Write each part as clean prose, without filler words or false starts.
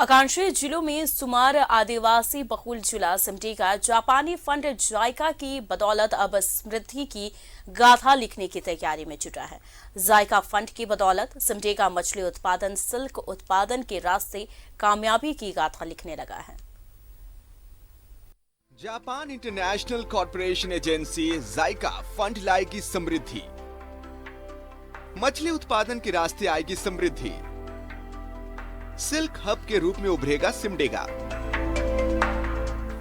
आकांक्षी जिलों में शुमार आदिवासी बहुल जिला सिमडेगा जापानी फंड जायका की बदौलत अब समृद्धि की गाथा लिखने की तैयारी में जुटा है। जायका फंड की बदौलत सिमडेगा मछली उत्पादन, सिल्क उत्पादन के रास्ते कामयाबी की गाथा लिखने लगा है। जापान इंटरनेशनल कॉर्पोरेशन एजेंसी जायका फंड लाएगी समृद्धि, मछली उत्पादन के रास्ते आएगी समृद्धि, सिल्क हब के रूप में उभरेगा सिमडेगा।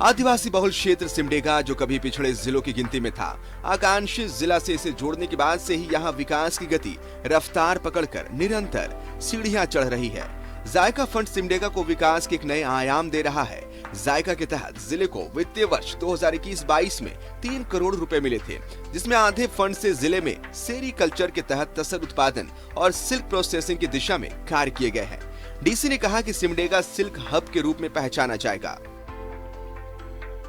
आदिवासी बहुल क्षेत्र सिमडेगा, जो कभी पिछड़े जिलों की गिनती में था, आकांक्षी जिला से इसे जोड़ने के बाद से ही यहाँ विकास की गति रफ्तार पकड़कर निरंतर सीढ़ियां चढ़ रही है। जायका फंड सिमडेगा को विकास के एक नए आयाम दे रहा है। जायका के तहत जिले को वित्तीय वर्ष 2021-22 में 3 करोड़ रुपए मिले थे, जिसमें आधे फंड से जिले में सेरीकल्चर के तहत तसर उत्पादन और सिल्क प्रोसेसिंग की दिशा में कार्य किए गए हैं। डीसी ने कहा कि सिमडेगा सिल्क हब के रूप में पहचाना जाएगा।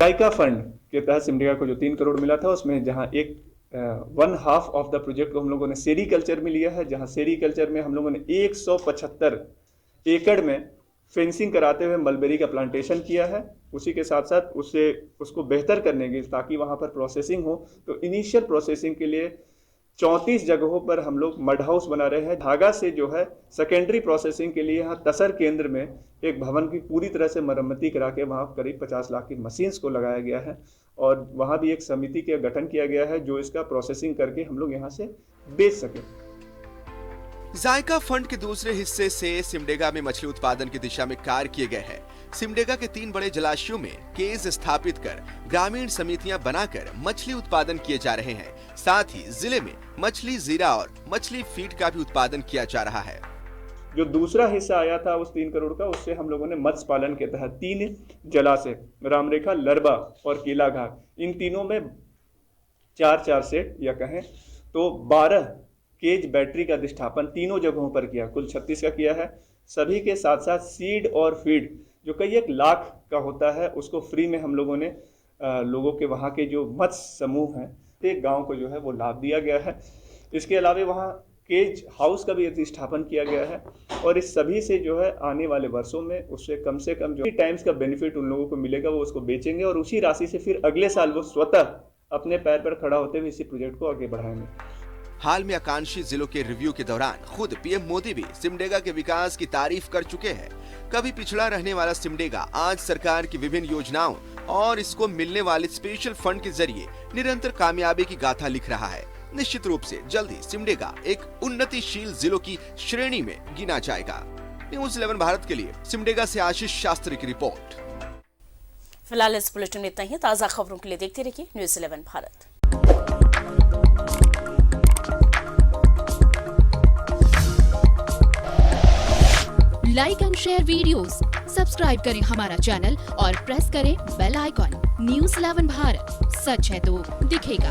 जायका फंड के तहत सिमडेगा को जो 3 करोड़ मिला था, उसमें जहां एक 1/2 ऑफ द प्रोजेक्ट को हम लोगों ने सेरीकल्चर में लिया है, जहां सेरीकल्चर में हम लोगों ने 175 एकड़ में फेंसिंग कराते हुए मलबेरी का प्लांटेशन किया है। उसी के साथ साथ उसको बेहतर करने के, ताकि वहां पर प्रोसेसिंग हो, तो इनिशियल प्रोसेसिंग के लिए 34 जगहों पर हम लोग मड हाउस बना रहे हैं। धागा से जो है सेकेंडरी प्रोसेसिंग के लिए यहाँ तसर केंद्र में एक भवन की पूरी तरह से मरम्मती करा के वहाँ करीब 50 लाख की मशीन्स को लगाया गया है, और वहाँ भी एक समिति का गठन किया गया है जो इसका प्रोसेसिंग करके हम लोग यहाँ से बेच सकें। जायका फंड के दूसरे हिस्से से सिमडेगा में मछली उत्पादन की दिशा में कार्य किए गए हैं। सिमडेगा के 3 बड़े जलाशयों में केज स्थापित कर ग्रामीण समितियां बनाकर मछली उत्पादन किए जा रहे हैं। साथ ही जिले में मछली जीरा और मछली फीड का भी उत्पादन किया जा रहा है। जो दूसरा हिस्सा आया था उस 3 करोड़ का, उससे हम लोगों ने मत्स्य पालन के तहत 3 जलाशय रामरेखा, लरबा और केला घाट, इन तीनों में 4-4 सेट या कहें तो 12 केज बैटरी का अधिष्ठापन तीनों जगहों पर किया। कुल 36 का किया है। सभी के साथ साथ सीड और फीड जो कई 1 लाख का होता है, उसको फ्री में हम लोगों ने लोगों के वहाँ के जो मत्स्य समूह हैं, एक गांव को जो है वो लाभ दिया गया है। इसके अलावा वहाँ केज हाउस का भी अधिष्ठापन किया गया है, और इस सभी से जो है आने वाले वर्षों में उससे कम से कम जो टाइम्स का बेनिफिट उन लोगों को मिलेगा, वो उसको बेचेंगे और उसी राशि से फिर अगले साल वो स्वतः अपने पैर पर खड़ा होते हुए इसी प्रोजेक्ट को आगे बढ़ाएंगे। हाल में आकांक्षी जिलों के रिव्यू के दौरान खुद पीएम मोदी भी सिमडेगा के विकास की तारीफ कर चुके हैं। कभी पिछड़ा रहने वाला सिमडेगा आज सरकार की विभिन्न योजनाओं और इसको मिलने वाले स्पेशल फंड के जरिए निरंतर कामयाबी की गाथा लिख रहा है। निश्चित रूप से जल्द ही सिमडेगा एक उन्नतिशील जिलों की श्रेणी में गिना जाएगा। न्यूज़ 11 भारत के लिए सिमडेगा से आशीष शास्त्री की रिपोर्ट। फिलहाल इस बुलेटिन में इतना ही। ताज़ा खबरों के लिए देखते रहिए news 11 Bharat. Like and share videos, subscribe करें हमारा चैनल और प्रेस करें बेल आइकॉन। न्यूज़ 11 भारत, सच है तो दिखेगा।